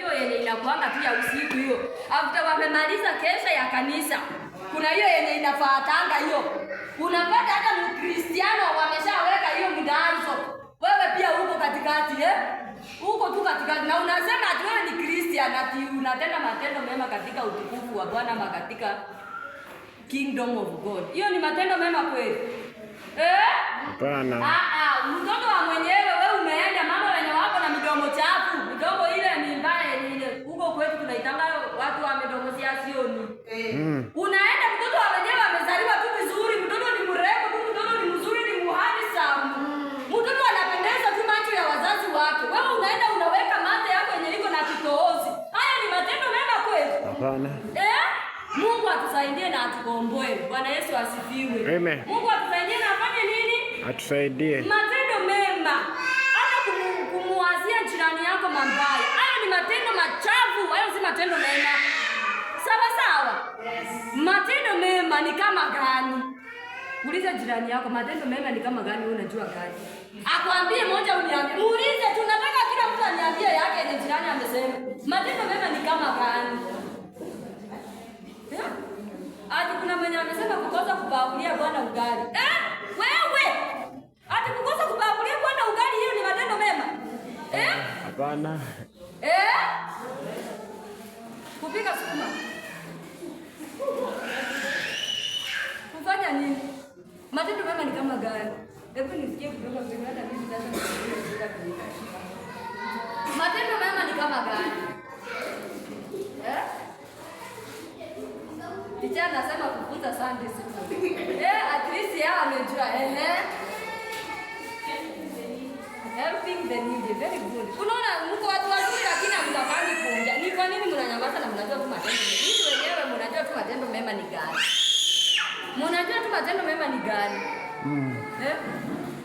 hiyo yenye inakuanga tu ya usiku hiyo. After wamemaliza kesha ya kanisa. Kuna hiyo yenye inafuatanga hiyo. Unapata hata Mkristiano wameshaweka hiyo mdanzo. Wewe pia uko katikati uko tu katikati na unasema ati wewe ni Christian ati unatenda matendo mema katika utukufu wa Bwana ama katika kingdom of God. Hiyo ni matendo mema kweli? Hapana. Mtoto wa mwenyewe wewe umeenda mama wenye wako na midomo chafu. Midomo ile ni mbaya ile. Huko kwetu tunaitanga watu wa midomo siasioni. Unaenda mtoto wa wenyewe amezaliwa tu vizuri, mtoto ni mrembo tu, mtoto ni mzuri, ni muhandsome. Mtoto anapendeza tu macho ya wazazi wake. Wewe unaenda unaweka mate yako yenye iko na kitoozi. Haya ni matendo mema kweli? Hapana. Mungu atusaidie na atukomboe. Bwana Yesu asifiwe. Amen. Mungu atusaidie na afanye nini? Atusaidie. Matendo mema. Hata kumuwazia jirani yako mabaya. Hayo ni matendo machafu, hayo si matendo mema. Sawa sawa? Yes. Matendo mema ni kama gani? Uliza jirani yako matendo mema ni kama gani, unajua gani? Akwambie moja uniambie. Muulize, tunataka kila mtu aniambie yake ni jirani amesema. Matendo mema ni kama gani? Ati kuna mwenye amesema kukosa kubabulia Bwana ugali. Wewe! Ati kukosa kubabulia Bwana ugali hiyo ni matendo mema? Hapana. Kupika sukuma. Kufanya nini? Matendo mema ni kama gani? Hebu nisikie kutoka kwa hata mimi sasa nisikie kutoka. Matendo mema ni kama gani? Teacher anasema kufunza Sunday school. At least yeye amejua. Helping the needy. Very good. Unaona mko watu wazuri lakini hamtafanyi kuongea. Ni kwa nini mnanyamaza na mnajua tu matendo mema? Hivi wenyewe mnajua tu matendo mema ni gani? Mnajua tu matendo mema ni gani?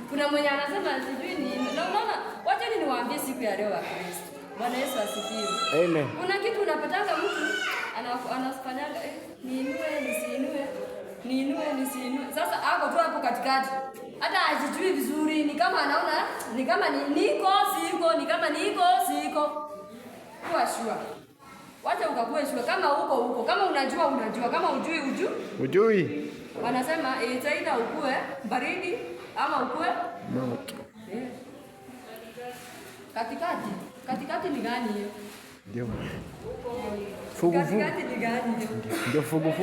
Kuna mwenye anasema sijui ni. Na unaona, wacha niwaambie siku ya leo wa Kristo. Bwana Yesu asifiwe. Amen. Kuna kitu unapatanga mtu anafanyaga niinue nisiinue. Sasa hapo tu hapo katikati. Hata hajijui vizuri, ni kama anaona ni kama niko siko, ni kama niko siko. Kuwa sure. Wacha ukakuwe sure kama uko, kama unajua, kama ujui. Wanasema itaida ukue baridi ama ukue moto. Katikati ni gani hiyo? Ndio. Fugu. Katikati ni gani hiyo? Ndio fugu.